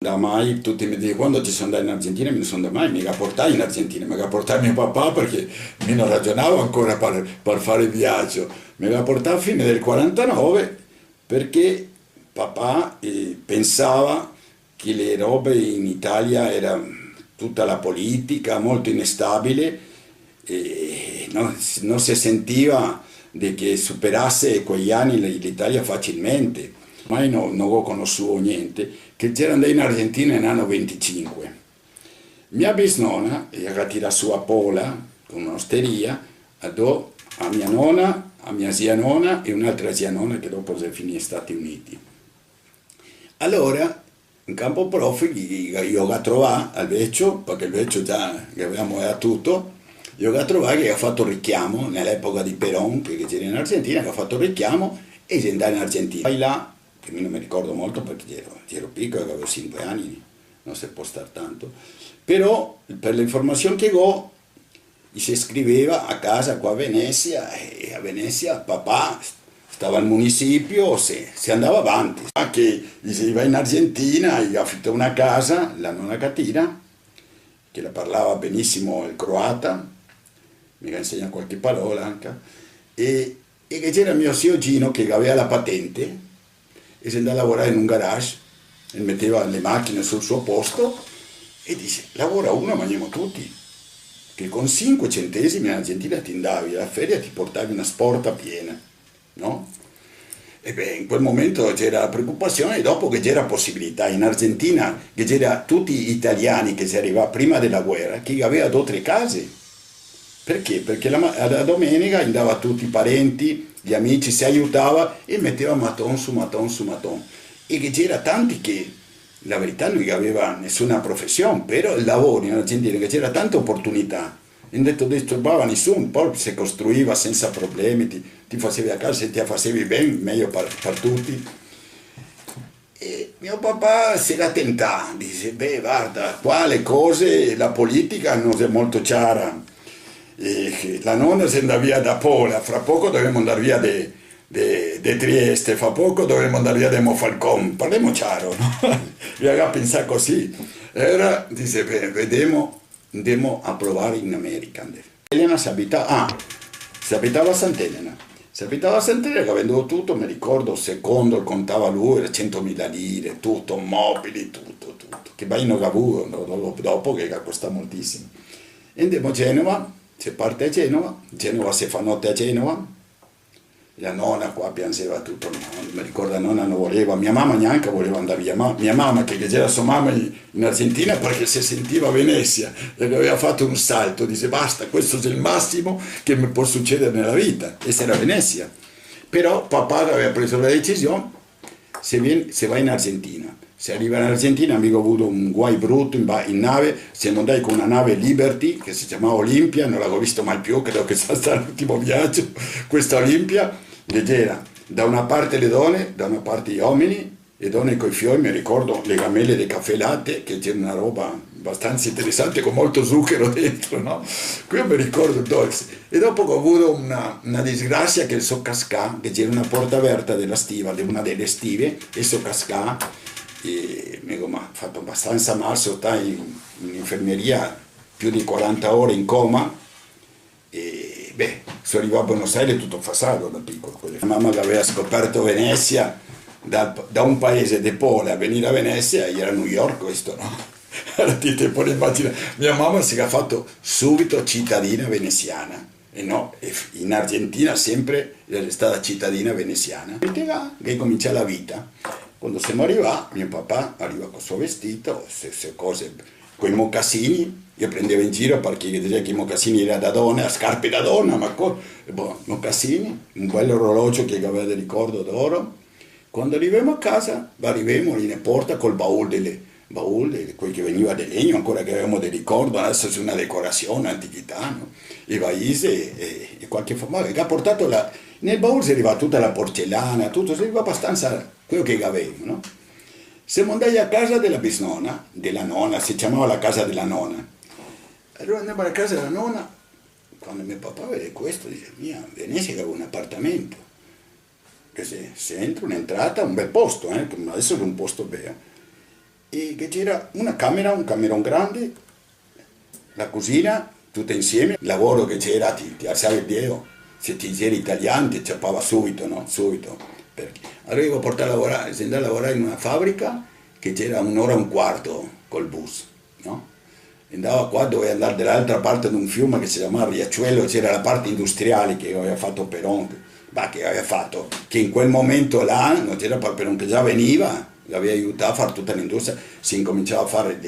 Da mai, tutti mi dicono, quando ci sono andato in Argentina, mi non sono mai mica portato in Argentina, mi ha portato mio papà perché mi non ragionavo ancora per fare il viaggio, mi ha portato a fine del 49 perché papà pensava che le robe in Italia era tutta la politica molto instabile e non si sentiva di che superasse quegli anni l'Italia facilmente. Mai non ho conosciuto niente, che c'era andato in Argentina nell'anno 25. Mia bisnonna era tirata su a Pola con un'osteria a mia nonna, a mia zia nonna e un'altra zia nonna che dopo si finì negli Stati Uniti. Allora, in campo profughi, io ho trovato al vecchio, perché il vecchio già avevamo era tutto, io ho trovato che ha fatto il richiamo nell'epoca di Perón, che c'era in Argentina, che ha fatto il richiamo e si è andato in Argentina. Poi là, che non mi ricordo molto perché ero piccolo, avevo 5 anni, non si può stare tanto, però per le informazioni che ho, si scriveva a casa qua a Venezia e a Venezia papà stava al municipio, si andava avanti. Anche si va in Argentina, gli affittò una casa, la nonna Catina, che la parlava benissimo il croata, mi insegna qualche parola anche, e che c'era mio zio Gino che aveva la patente e si andava a lavorare in un garage e metteva le macchine sul suo posto e dice, lavora uno, mangiamo tutti, che con 5 centesimi in Argentina ti andavi alla feria e ti portavi una sporta piena, no? E beh, in quel momento c'era la preoccupazione e dopo che c'era possibilità in Argentina, che c'era tutti gli italiani che si arrivava prima della guerra, che aveva 2 o 3 case. Perché? Perché la domenica andava tutti i parenti, gli amici, si aiutava e metteva maton su maton su maton. E che c'era tanti che, la verità, non aveva nessuna professione, però il lavoro in Argentina, che c'era tante opportunità, non detto disturbava nessuno, poi si costruiva senza problemi, ti facevi a casa, se ti facevi bene, meglio per tutti. E mio papà si era tentato, dice, beh guarda, qua le cose, la politica non è molto chiara, e la nonna se andava via da Pola, fra poco dovremmo andare via di Trieste, fra poco dovremmo andare via da Mofalcon, parliamo chiaro, no? Mi aveva pensato così, era, dice, beh, vediamo, andiamo a provare in America. Elena si abitava a Sant'Elena. Si abitava a Sant'Elena che avendo tutto, mi ricordo, secondo contava lui, era 100.000 lire, tutto, mobili, tutto. Che poi non avevo dopo che costa moltissimo. E andiamo a Genova, si parte a Genova si fa notte a Genova, la nonna qua piangeva tutto, no, mi ricordo la nonna non voleva, mia mamma neanche voleva andare via, mia mamma che c'era sua mamma in Argentina perché si sentiva a Venezia e aveva fatto un salto, dice basta, questo è il massimo che mi può succedere nella vita, e era Venezia. Però papà aveva preso la decisione, se va in Argentina. Se arriva in Argentina abbiamo avuto un guai brutto in nave, siamo andati con una nave Liberty che si chiamava Olimpia, non l'avevo visto mai più, credo che sia stato l'ultimo viaggio, questa Olimpia, leggera, da una parte le donne, da una parte gli uomini, le donne con i fiori, mi ricordo le gamelle del caffè latte, che c'era una roba abbastanza interessante con molto zucchero dentro, no? Qui mi ricordo il dolce. E dopo ho avuto una disgrazia che so cascà, che c'era una porta aperta della stiva, di una delle stive, e so cascà, e mi ha fatto abbastanza male, sono stato in infermeria più di 40 ore in coma e beh, sono arrivato a Buenos Aires tutto fassato da piccolo. La mamma che aveva scoperto Venezia da un paese di Pole a venire a Venezia era New York questo, no? Allora ti puoi immaginare, mia mamma si è fatto subito cittadina veneziana e no, in Argentina sempre è stata cittadina veneziana. Che comincia la vita. Quando siamo arrivati, mio papà arriva con il suo vestito, queste cose, con i mocassini, io prendevo in giro perché diceva che i mocassini erano da donna, scarpe da donna, ma mocassini, un bel orologio che aveva di ricordo d'oro. Quando arriviamo a casa, arriviamo in porta col baule, quelli che veniva di legno, ancora che avevamo di ricordo, adesso c'è una decorazione, antichità, no? I vaise e qualche formaggio, che ha portato nel baule si arriva tutta la porcellana, tutto, si arriva abbastanza quello che avevamo, no? Siamo andati a casa della bisnonna, della nonna, si chiamava la casa della nonna. Allora andiamo alla casa della nonna, quando mio papà vede questo, dice, mia, Venezia aveva un appartamento, che se entra un'entrata, un bel posto, adesso è un posto bello. e che c'era una camera, un camerone grande, la cucina, tutta insieme, il lavoro che c'era, ti alzavi il piede, se ti eri italiano ti ciappava subito, no? Subito. Perché? Allora io portare a lavorare, si andava a lavorare in una fabbrica che c'era un'ora e un quarto col bus, no? Andava qua, doveva andare dall'altra parte di un fiume che si chiamava Riachuelo, c'era la parte industriale che aveva fatto Peron, che aveva fatto, che in quel momento là non c'era Peron che già veniva, l'aveva aiutato a fare tutta l'industria, si incominciava a fare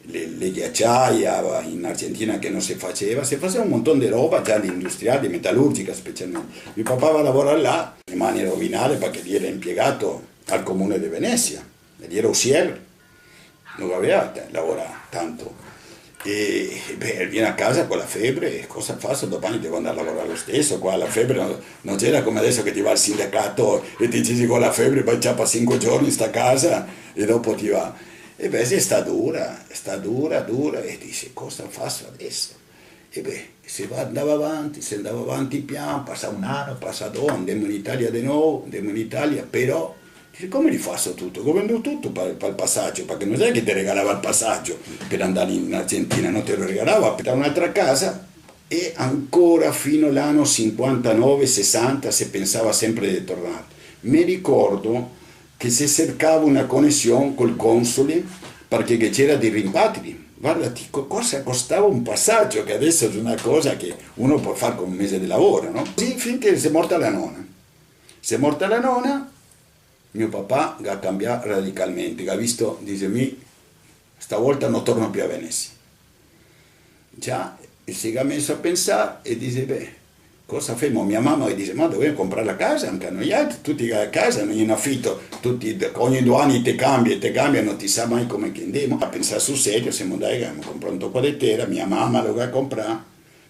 le ghiacciaie in Argentina che non si faceva un montone di roba già industriale, metallurgica specialmente. Mio papà va a lavorare là, rimane rovinale perché gli era impiegato al comune di Venezia, gli era usier, non aveva lavorato tanto. E beh, viene a casa con la febbre, cosa faccio? Domani devo andare a lavorare lo stesso, qua la febbre non c'era come adesso che ti va al sindacato e ti dici con la febbre, poi ciappa 5 giorni in sta casa e dopo ti va. E beh, sì, sta dura, dura, e dici cosa faccio adesso? E beh, si andava avanti piano, passa un anno, passa due, andiamo in Italia di nuovo, andiamo in Italia, però come li faccio tutto? Come vendo tutto per il passaggio? Perché non è che ti regalava il passaggio per andare in Argentina, non te lo regalava per un'altra casa e ancora fino all'anno 59-60 si pensava sempre di tornare. Mi ricordo che si cercava una connessione col console perché c'era dei rimpatri. Guarda, cosa costava un passaggio, che adesso è una cosa che uno può fare con un mese di lavoro, no? Così finché si è morta la nonna. Si è morta la nonna, mio papà ha cambiato radicalmente, ha visto, dice, stavolta non torno più a Venezia. Già, e si è messo a pensare e dice, beh, cosa facciamo? Mia mamma dice, ma dobbiamo comprare la casa, anche noi altri, tutti a casa, non in affitto, ogni 2 anni ti cambia, non ti sa mai come che andiamo. A pensare sul serio, siamo andati, abbiamo comprato un tocco di terra, mia mamma lo ha comprato,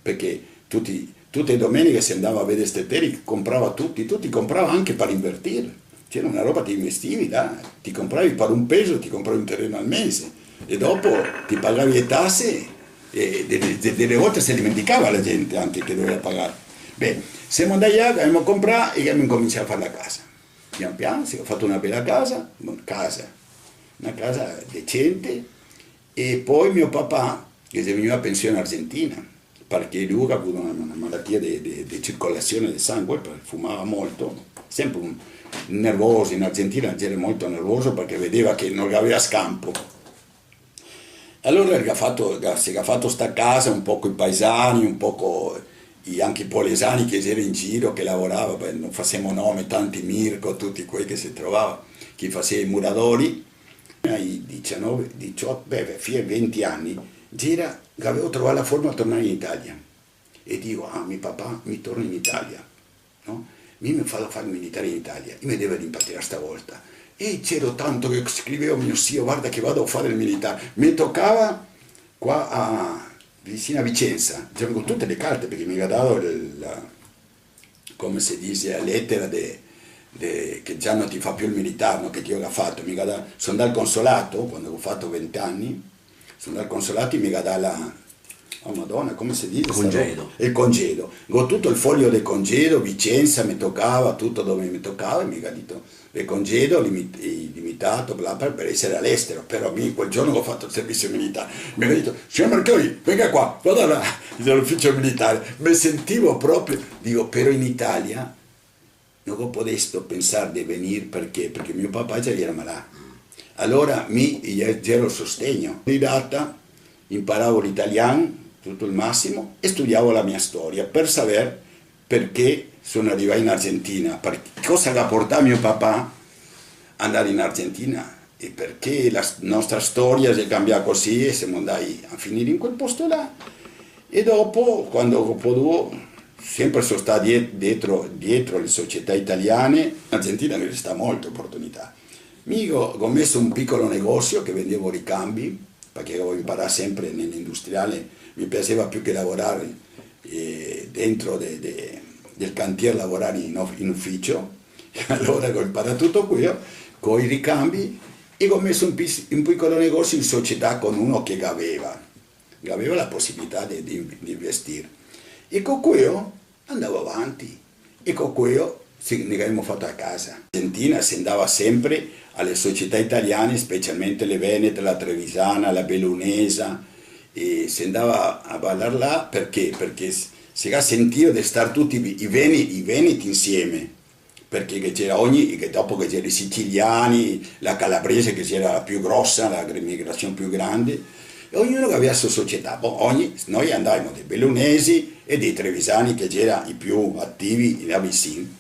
perché tutte le domeniche si andava a vedere queste terre, comprava tutti compravano anche per invertire. C'era una roba, ti investivi là, ti compravi per un peso, ti compravi un terreno al mese e dopo ti pagavi le tasse e delle volte si dimenticava la gente anche che doveva pagare. Beh, siamo andati là, abbiamo comprato e abbiamo cominciato a fare la casa. Pian piano si è fatto una bella casa, una casa decente e poi mio papà, che si veniva a pensione in Argentina, perché lui ha avuto una malattia di circolazione del sangue, fumava molto, sempre nervoso, in Argentina era molto nervoso perché vedeva che non aveva scampo. Allora si è fatto sta casa, un po' i paesani, un po' anche i polesani che c'erano in giro, che lavoravano, non facciamo nome, tanti Mirko, tutti quelli che si trovavano, chi faceva i muradori. Ai 19, 18, 20 anni, avevo trovato la forma di tornare in Italia. E dico, mio papà mi torna in Italia, no? Mi fa fare il militare in Italia, io mi devo rimpatriare stavolta. E c'ero tanto che scrivevo mio zio, guarda che vado a fare il militare. Mi toccava qua vicino a Vicenza, con tutte le carte, perché mi ha dato, come si dice, la lettera che già non ti fa più il militare, no? Che io l'ho fatto. Sono andato al consolato, quando ho fatto 20 anni, sono andato al consolato e mi ha dato oh Madonna, come si dice? Congedo. Il congedo. Con tutto il foglio del congedo, Vicenza mi toccava, tutto dove mi toccava, e mi ha detto il congedo limitato bla, per essere all'estero. Però quel giorno ho fatto il servizio militare. Mi ha detto, signor Marconi, venga qua, vado all'ufficio militare. Mi sentivo proprio, dico, però in Italia non ho potuto pensare di venire perché mio papà già era malato. Allora ero sostegno. Di data imparavo l'italiano, tutto il massimo, e studiavo la mia storia per sapere perché sono arrivato in Argentina, cosa ha portato mio papà ad andare in Argentina e perché la nostra storia si è cambiata così e siamo andati a finire in quel posto là. E dopo, quando ho potuto, sempre sono stato dietro le società italiane, in Argentina mi resta molte opportunità. Ho messo un piccolo negozio che vendevo ricambi, perché avevo imparato sempre nell'industriale, mi piaceva più che lavorare dentro del cantiere, lavorare in ufficio. Allora ho imparato tutto qui, con i ricambi, e ho messo un piccolo negozio in società con uno che aveva la possibilità di investire. E con quello andavo avanti, e con quello sì, ne abbiamo fatto a casa. In Argentina si andava sempre alle società italiane, specialmente le Venete, la Trevisana, la Bellunesa, e si andava a ballare là perché si era sentito di stare tutti i Veneti insieme, perché c'era dopo che c'erano i siciliani, la calabrese che c'era la più grossa, la migrazione più grande, e ognuno aveva la sua società. Noi andavamo dei bellunesi e dei trevisani che c'erano i più attivi là vicino,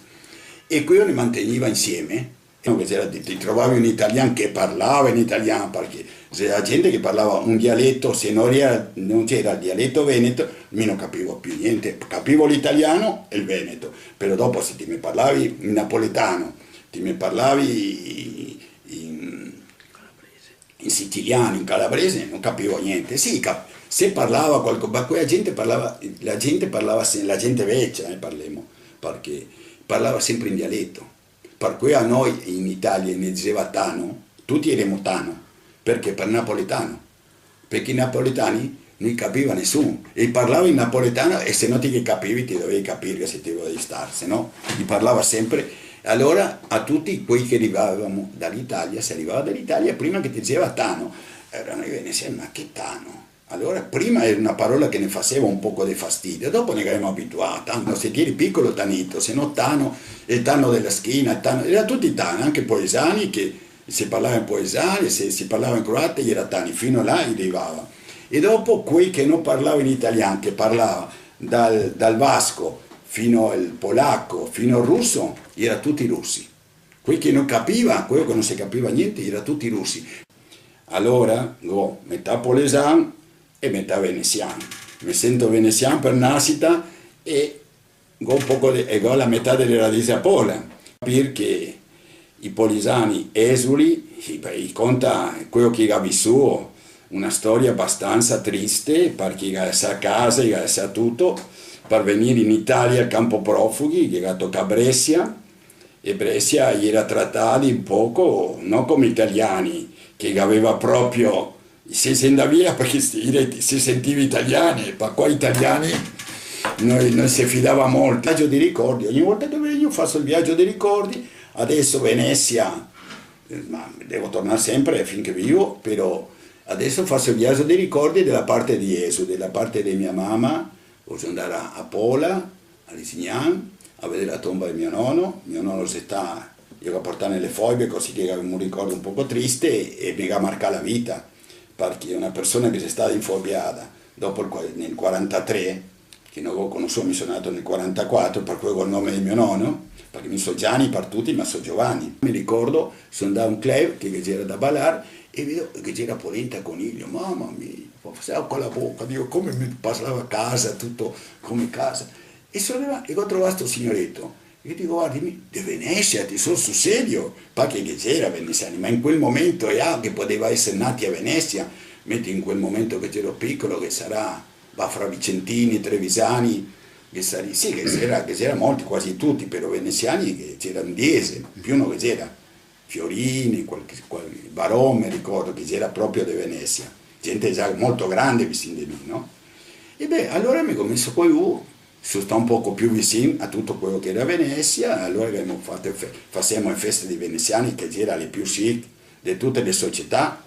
e quello li manteneva insieme. Ti trovavi un italiano che parlava in italiano, perché c'era gente che parlava un dialetto, se non c'era il dialetto veneto, io non capivo più niente, capivo l'italiano e il veneto, però dopo se ti mi parlavi in napoletano, ti mi parlavi in siciliano, in calabrese, non capivo niente. Sì, se parlava qualcosa, ma quella gente parlava, la gente vecchia, parliamo, perché parlava sempre in dialetto. Per cui a noi in Italia ne diceva Tano, tutti erano Tano, perché per napoletano, perché i napoletani non capiva nessuno, e parlava in napoletano e se non ti capivi ti dovevi capire se ti dovevi stare, se no ti parlava sempre. Allora a tutti quei che arrivavamo dall'Italia, se arrivava dall'Italia prima che ti diceva Tano, erano i veneziani, ma che Tano? Allora, prima era una parola che ne faceva un poco di fastidio, dopo ne abbiamo abituato. Tanto se ti eri piccolo, Tanito, se no Tano, il Tano della schiena, era tutti Tano, anche poesani, che si parlava in poesani, se si parlava in croata, gli era Tani, fino là arrivava. E dopo quei che non parlavano in italiano, che parlava dal vasco fino al polacco, fino al russo, erano tutti russi. Quei che non capiva, quello che non si capiva niente, erano tutti russi. Allora, metà polesano e metà veneziano. Mi sento veneziano per nascita e ho la metà delle radici a Pola, perché i polisani esuli, conta quello che ha vissuto, una storia abbastanza triste, perché ha a casa, ha tutto, per venire in Italia al campo profughi, che ha toccato a Brescia, e Brescia era trattata un poco, non come italiani, che aveva proprio, si senta via perché si sentiva italiani, ma qua italiani non si fidava molto. Viaggio di ricordi, ogni volta che io faccio il viaggio dei ricordi, adesso Venezia, ma devo tornare sempre finché vivo, però adesso faccio il viaggio dei ricordi della parte di Esu, della parte di mia mamma, posso andare a Pola, a Lisignan, a vedere la tomba di mio nonno si sta, io ho portato nelle foibe così che avevo un ricordo un poco triste e mi ha marcato la vita, perché una persona che si è stata infobiata dopo nel 43, che non ho conosciuto, mi sono nato nel 44, per cui con il nome di mio nonno, perché mi sono Gianni per tutti, ma sono Giovanni. Mi ricordo, sono andato a un club che c'era da ballare e vedo che c'era polenta coniglio, mamma mia, facevo con la bocca, dico come mi parlava a casa, tutto come casa. E ho trovato questo signoretto, e dico guardi, di Venezia, ti sono sul serio, perché che c'era veneziani, ma in quel momento che poteva essere nati a Venezia, mentre in quel momento che c'ero piccolo, che sarà, va fra Vicentini, Trevisani, sì, che c'era molti, quasi tutti, però veneziani che c'erano 10, più uno che c'era, Fiorini, Barone, ricordo che c'era proprio di Venezia, gente già molto grande vicino di me, no? E beh, allora mi ho messo poi sono stato un poco più vicino a tutto quello che era Venezia, allora facevamo le feste dei veneziani che c'erano le più chic di tutte le società,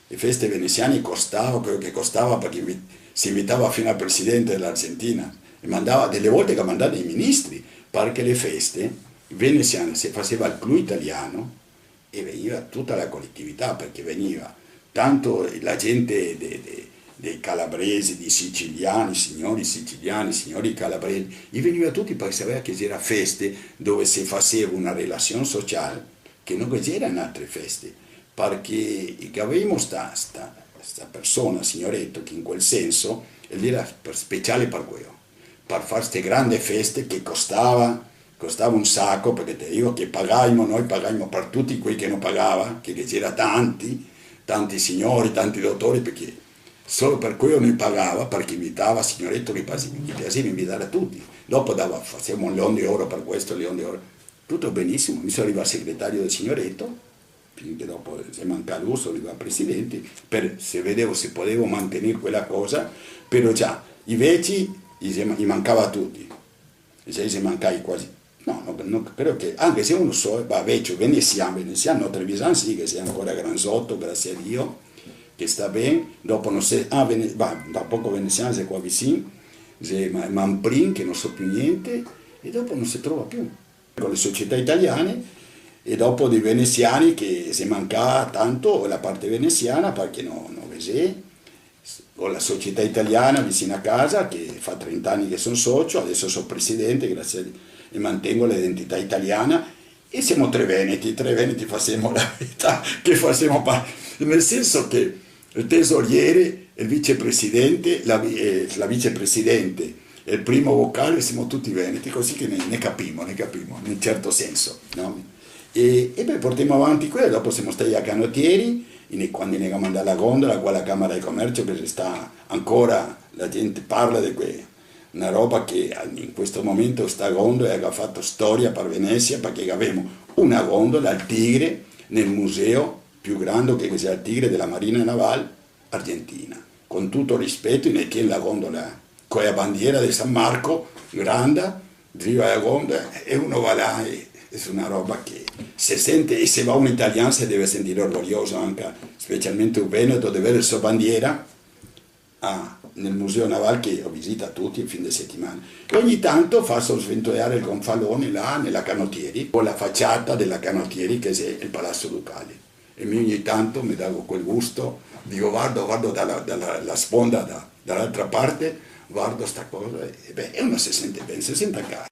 le feste veneziane costavano quello che costava perché si invitava fino al presidente dell'Argentina e mandava delle volte che mandava i ministri, perché le feste veneziane si faceva al clou italiano e veniva tutta la collettività, perché veniva tanto la gente dei calabresi, di siciliani, signori calabresi, e veniva tutti perché sapeva che c'era feste dove si faceva una relazione sociale che non c'era in altre feste, perché avevamo sta persona, signoretto, che in quel senso era speciale per quello, per fare queste grandi feste che costava un sacco, perché ti dico che noi pagavamo per tutti quelli che non pagava, che c'era tanti signori, tanti dottori, perché solo per quello noi pagava, perché invitava signoretto che gli piaceva invitare a tutti. Dopo facevamo un leone di oro per questo, leone di oro, tutto benissimo. Mi sono arrivato al segretario del signoretto, finché dopo si manca lui, sono arrivato al presidente, se vedevo se potevo mantenere quella cosa, però già i vecchi gli mancava a tutti, e se gli mancava quasi No, non credo che, anche se uno so, vabbè, cioè, veneziano, Trevisan sì che sia ancora granzotto, grazie a Dio, che sta bene, dopo non sei, da poco veneziano sei qua vicino, c'è Manprin che non so più niente, e dopo non si trova più. Con le società italiane, e dopo dei veneziani che si manca tanto la parte veneziana perché non vede, ho la società italiana vicino a casa che fa 30 anni che sono socio, adesso sono presidente, grazie a Dio, e mantengo l'identità italiana e siamo tre veneti facciamo la verità che facciamo nel senso che il tesoriere, il vicepresidente, la vicepresidente e il primo vocale siamo tutti veneti, così che ne capiamo, in un certo senso. No? E poi portiamo avanti quello, dopo siamo stati a canottieri, quando andiamo andare alla gondola, qua alla Camera di Commercio, che sta ancora, la gente parla di una roba che in questo momento sta gondola ha fatto storia per Venezia, perché avevamo una gondola al Tigre nel museo più grande che sia il Tigre della Marina Navale Argentina, con tutto rispetto, in che la gondola con la bandiera di San Marco, grande, driva la gondola e uno va là e è una roba che si sente, e se va un italiano si deve sentire orgoglioso anche, specialmente un veneto, di avere la sua bandiera nel museo navale che ho visitato tutti il fine settimana. E ogni tanto faccio sventolare il gonfalone là nella canottieri, con la facciata della canottieri che è il palazzo ducale. E ogni tanto mi dà quel gusto, dico guardo dalla sponda dall'altra parte, guardo sta cosa e uno si sente bene, si sente a casa.